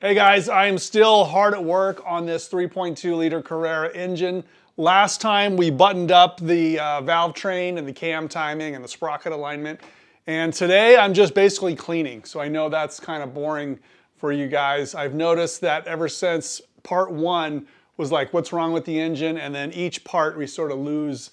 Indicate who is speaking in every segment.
Speaker 1: Hey guys, I am still hard at work on this 3.2 liter Carrera engine. Last time we buttoned up the valve train and the cam timing and the sprocket alignment. And today I'm just basically cleaning. So I know that's kind of boring for you guys. I've noticed that ever since part one was like, what's wrong with the engine? And then each part we sort of lose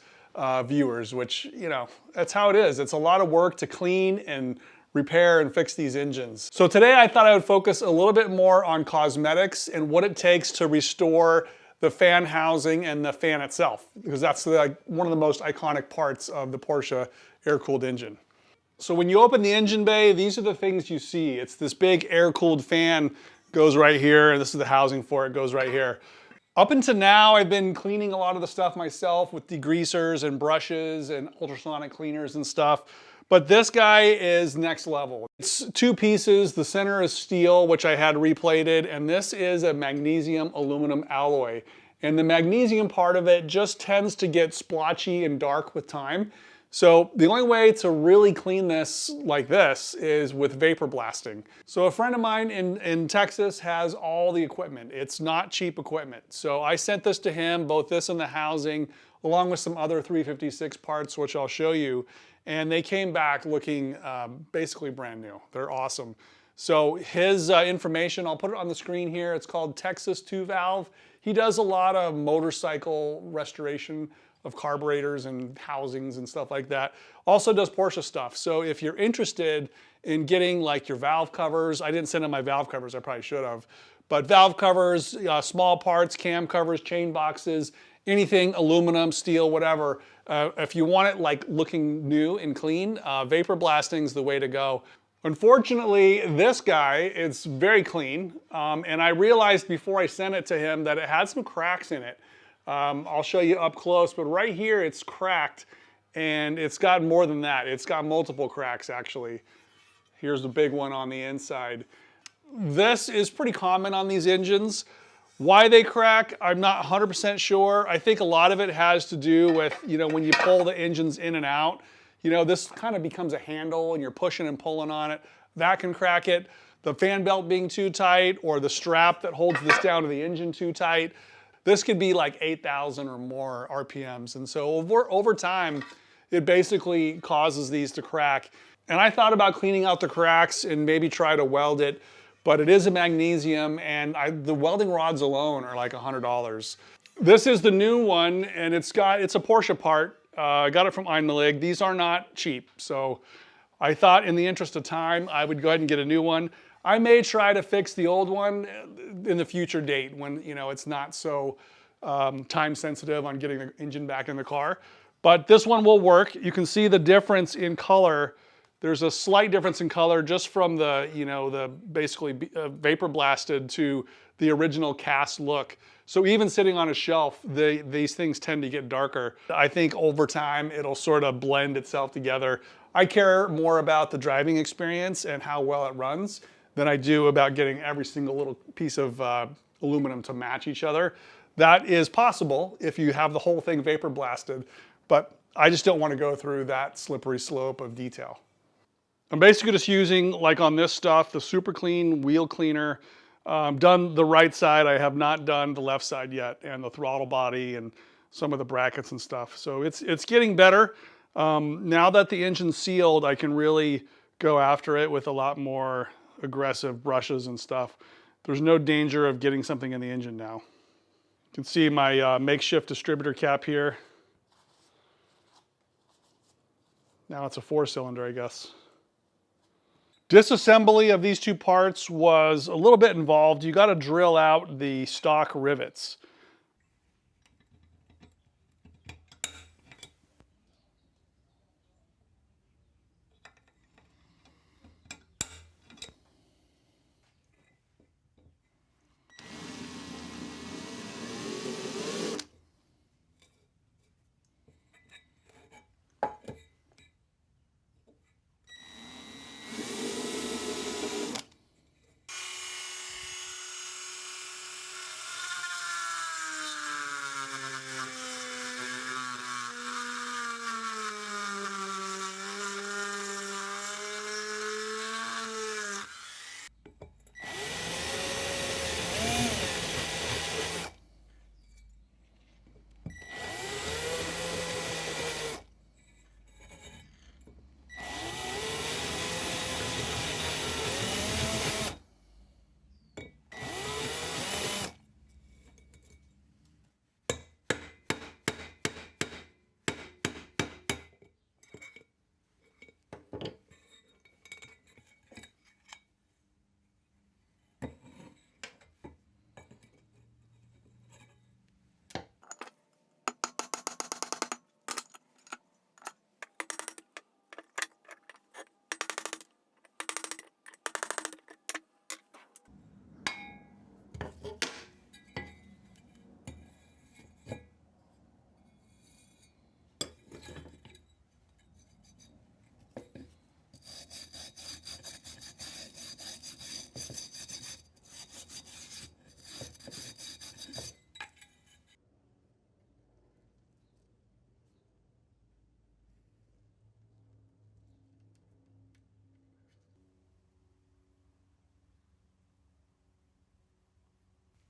Speaker 1: viewers, which, you know, that's how it is. It's a lot of work to clean and repair and fix these engines. So today I thought I would focus a little bit more on cosmetics and what it takes to restore the fan housing and the fan itself, because that's one of the most iconic parts of the Porsche air-cooled engine. So when you open the engine bay, these are the things you see. It's this big air-cooled fan goes right here, and this is the housing for it, goes right here. Up until now, I've been cleaning a lot of the stuff myself with degreasers and brushes and ultrasonic cleaners and stuff. But this guy is next level. It's two pieces. The center is steel, which I had replated, and this is a magnesium aluminum alloy. And the magnesium part of it just tends to get splotchy and dark with time. So the only way to really clean this like this is with vapor blasting. So a friend of mine in Texas has all the equipment. It's not cheap equipment. So I sent this to him, both this and the housing, along with some other 356 parts, which I'll show you. And they came back looking basically brand new. They're awesome. So his information, I'll put it on the screen here. It's called Texas 2 Valve. He does a lot of motorcycle restoration of carburetors and housings and stuff like that. Also does Porsche stuff. So if you're interested in getting like your valve covers, I didn't send him my valve covers, I probably should have. But valve covers, small parts, cam covers, chain boxes, anything, aluminum, steel, whatever. If you want it like looking new and clean, vapor blasting is the way to go. Unfortunately, this guy is very clean, and I realized before I sent it to him that it had some cracks in it. I'll show you up close, but right here it's cracked, and it's got more than that. It's got multiple cracks actually. Here's the big one on the inside. This is pretty common on these engines. Why they crack, I'm not 100% sure. I think a lot of it has to do with, you know, when you pull the engines in and out, you know, this kind of becomes a handle and you're pushing and pulling on it. That can crack it. The fan belt being too tight, or the strap that holds this down to the engine too tight. This could be like 8,000 or more RPMs. And so over time, it basically causes these to crack. And I thought about cleaning out the cracks and maybe try to weld it. But it is a magnesium, and the welding rods alone are like $100. This is the new one, and it's a Porsche part. I got it from Einmalig. These are not cheap, so I thought in the interest of time, I would go ahead and get a new one. I may try to fix the old one in the future date when, you know, it's not so time sensitive on getting the engine back in the car. But this one will work. You can see the difference in color. There's a slight difference in color just from the, you know, the basically vapor blasted to the original cast look. So even sitting on a shelf, these things tend to get darker. I think over time, it'll sort of blend itself together. I care more about the driving experience and how well it runs than I do about getting every single little piece of aluminum to match each other. That is possible if you have the whole thing vapor blasted, but I just don't want to go through that slippery slope of detail. I'm basically just using, like on this stuff, the super clean wheel cleaner. Done the right side, I have not done the left side yet, and the throttle body and some of the brackets and stuff. So it's getting better. Now that the engine's sealed, I can really go after it with a lot more aggressive brushes and stuff. There's no danger of getting something in the engine now. You can see my makeshift distributor cap here. Now it's a 4-cylinder, I guess. Disassembly of these two parts was a little bit involved. You got to drill out the stock rivets.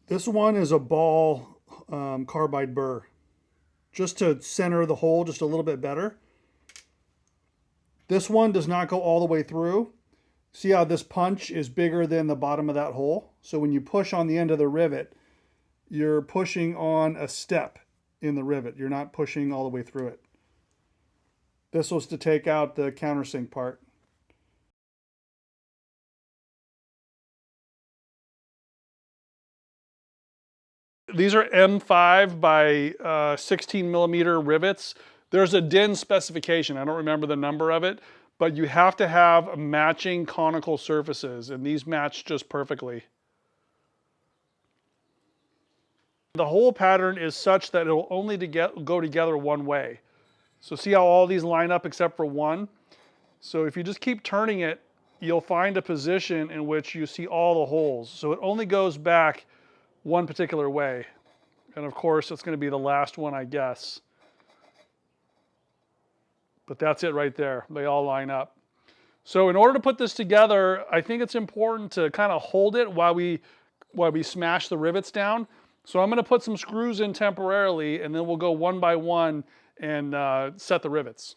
Speaker 1: This one is a ball carbide burr, just to center the hole just a little bit better. This one does not go all the way through. See how this punch is bigger than the bottom of that hole? So when you push on the end of the rivet, you're pushing on a step in the rivet. You're not pushing all the way through it. This was to take out the countersink part. These are M5 by 16 millimeter rivets. There's a DIN specification. I don't remember the number of it, but you have to have matching conical surfaces, and these match just perfectly. The hole pattern is such that it will only go together one way. So see how all these line up except for one? So if you just keep turning it, you'll find a position in which you see all the holes. So it only goes back one particular way. And of course, it's going to be the last one, I guess. But that's it right there. They all line up. So in order to put this together, I think it's important to kind of hold it while we smash the rivets down. So I'm going to put some screws in temporarily, and then we'll go one by one and set the rivets.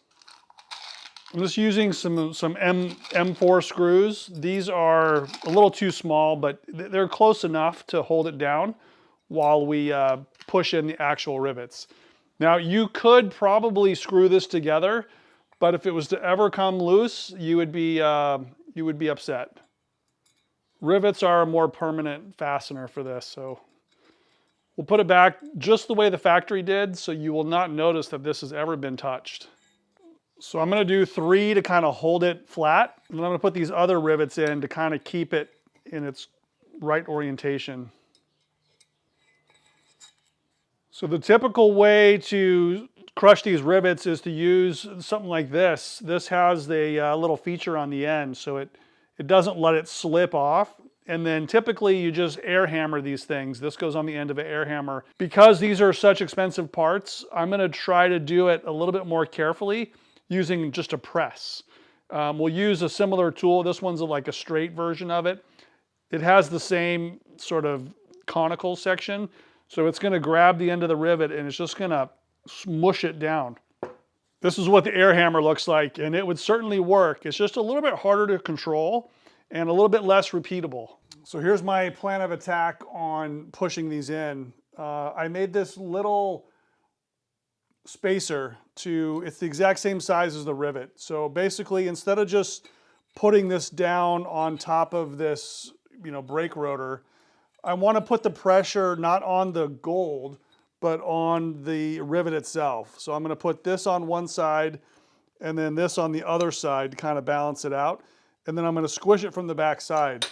Speaker 1: I'm just using some M4 screws. These are a little too small, but they're close enough to hold it down while we push in the actual rivets. Now you could probably screw this together, but if it was to ever come loose, you would be upset. Rivets are a more permanent fastener for this, so we'll put it back just the way the factory did, so you will not notice that this has ever been touched. So I'm going to do 3 to kind of hold it flat, and then I'm going to put these other rivets in to kind of keep it in its right orientation. So the typical way to crush these rivets is to use something like this. This has a little feature on the end, so it doesn't let it slip off. And then typically you just air hammer these things. This goes on the end of an air hammer. Because these are such expensive parts, I'm going to try to do it a little bit more carefully using just a press. We'll use a similar tool. This one's like a straight version of it. It has the same sort of conical section. So it's going to grab the end of the rivet and it's just going to smush it down. This is what the air hammer looks like, and it would certainly work. It's just a little bit harder to control and a little bit less repeatable. So here's my plan of attack on pushing these in. I made this little spacer it's the exact same size as the rivet. So basically, instead of just putting this down on top of this, brake rotor, I want to put the pressure not on the gold, but on the rivet itself. So I'm going to put this on one side and then this on the other side to kind of balance it out. And then I'm going to squish it from the back side.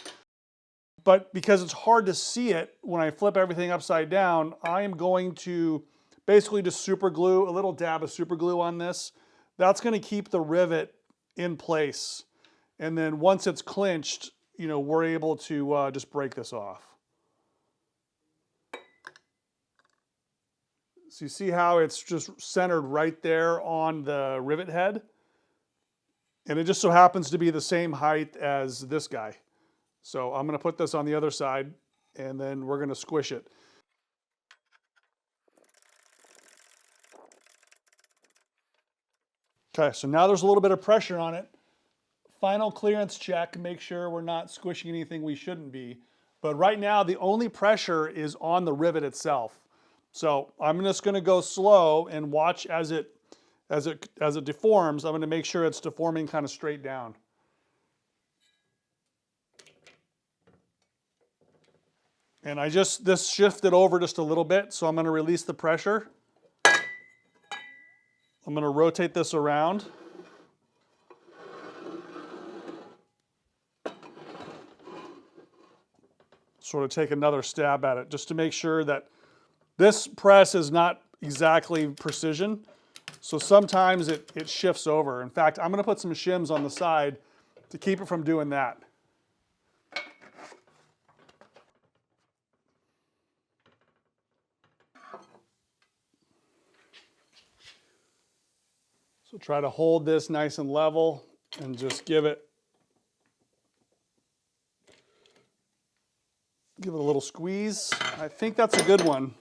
Speaker 1: But because it's hard to see it when I flip everything upside down, I am going to basically just super glue, a little dab of super glue on this. That's going to keep the rivet in place. And then once it's clinched, we're able to just break this off. So you see how it's just centered right there on the rivet head? And it just so happens to be the same height as this guy. So I'm going to put this on the other side, and then we're going to squish it. Okay, so now there's a little bit of pressure on it. Final clearance check, make sure we're not squishing anything we shouldn't be. But right now, the only pressure is on the rivet itself. So I'm just going to go slow and watch as it deforms. I'm going to make sure it's deforming kind of straight down. And this shifted over just a little bit, so I'm going to release the pressure. I'm going to rotate this around. Sort of take another stab at it just to make sure that this press is not exactly precision. So sometimes it shifts over. In fact, I'm going to put some shims on the side to keep it from doing that. So try to hold this nice and level and just give it Give it a little squeeze. I think that's a good one.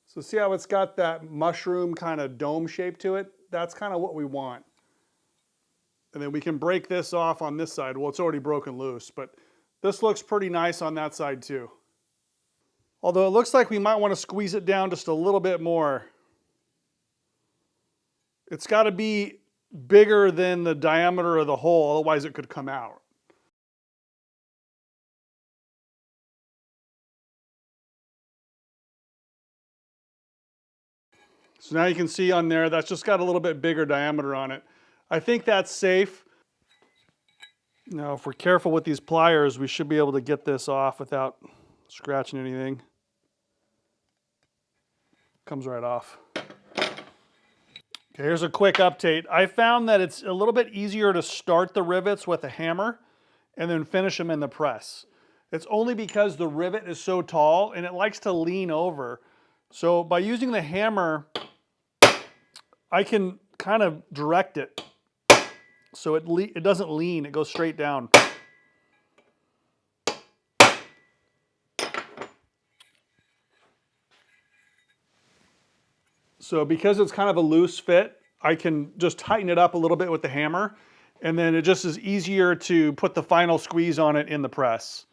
Speaker 1: So see how it's got that mushroom kind of dome shape to it? That's kind of what we want. And then we can break this off on this side. Well, it's already broken loose, but this looks pretty nice on that side too. Although it looks like we might want to squeeze it down just a little bit more. It's got to be bigger than the diameter of the hole, otherwise it could come out. So now you can see on there, that's just got a little bit bigger diameter on it. I think that's safe. Now, if we're careful with these pliers, we should be able to get this off without scratching anything. Comes right off. Okay, here's a quick update. I found that it's a little bit easier to start the rivets with a hammer and then finish them in the press. It's only because the rivet is so tall and it likes to lean over. So by using the hammer, I can kind of direct it so it doesn't lean, it goes straight down. So because it's kind of a loose fit, I can just tighten it up a little bit with the hammer, and then it just is easier to put the final squeeze on it in the press.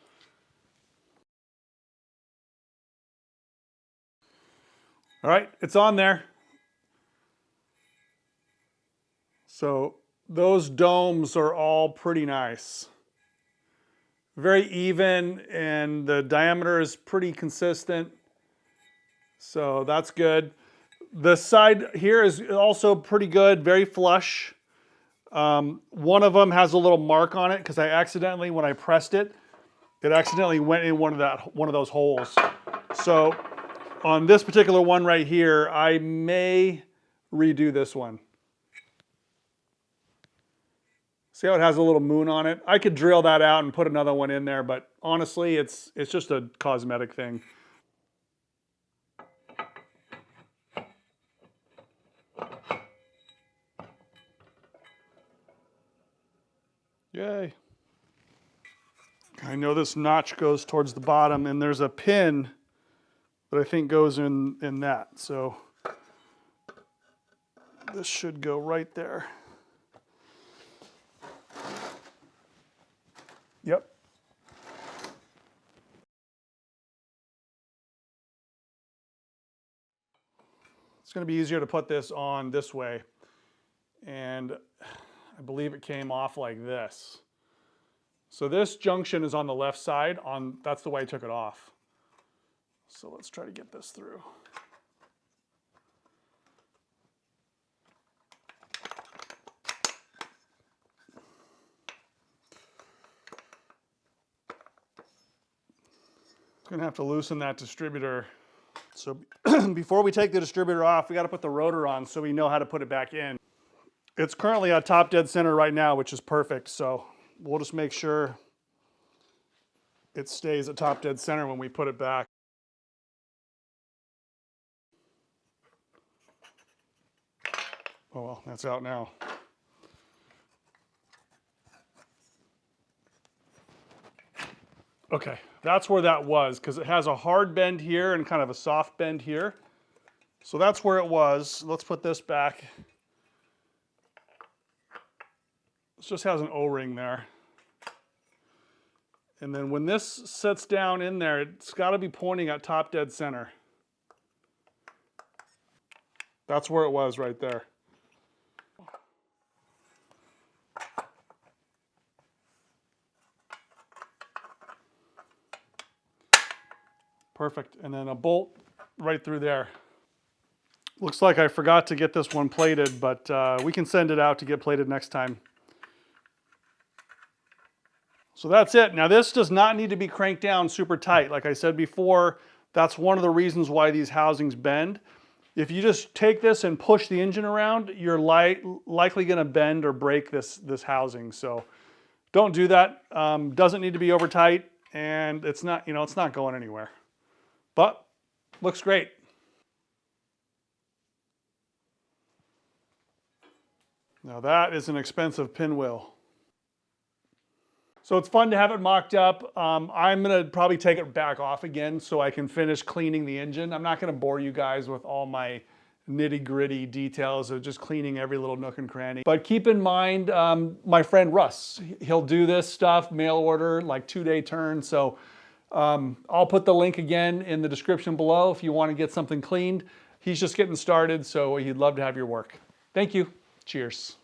Speaker 1: All right, it's on there. So those domes are all pretty nice. Very even, and the diameter is pretty consistent. So that's good. The side here is also pretty good, very flush. One of them has a little mark on it because I accidentally, when I pressed it, it accidentally went in one of those holes. So on this particular one right here, I may redo this one. See how it has a little moon on it? I could drill that out and put another one in there, but honestly, it's just a cosmetic thing. Yay. I know this notch goes towards the bottom, and there's a pin that I think goes in that. So this should go right there. Yep. It's going to be easier to put this on this way. And I believe it came off like this. So this junction is on the left side. That's the way I took it off. So let's try to get this through. Gonna have to loosen that distributor. So before we take the distributor off, we got to put the rotor on so we know how to put it back in. It's currently at top dead center right now, which is perfect. So we'll just make sure it stays at top dead center when we put it back. Oh well, that's out now. Okay, that's where that was, because it has a hard bend here and kind of a soft bend here. So that's where it was. Let's put this back. This just has an O-ring there. And then when this sets down in there, it's got to be pointing at top dead center. That's where it was right there. Perfect, and then a bolt right through there. Looks like I forgot to get this one plated, but we can send it out to get plated next time. So that's it. Now this does not need to be cranked down super tight. Like I said before, that's one of the reasons why these housings bend. If you just take this and push the engine around, you're likely gonna bend or break this housing. So don't do that. Doesn't need to be over tight, and it's not, it's not going anywhere. But looks great. Now that is an expensive pinwheel. So it's fun to have it mocked up. I'm gonna probably take it back off again so I can finish cleaning the engine. I'm not gonna bore you guys with all my nitty-gritty details of just cleaning every little nook and cranny. But keep in mind, my friend Russ, he'll do this stuff, mail order, like 2-day turn. So I'll put the link again in the description below if you want to get something cleaned. He's just getting started, so he'd love to have your work. Thank you. Cheers.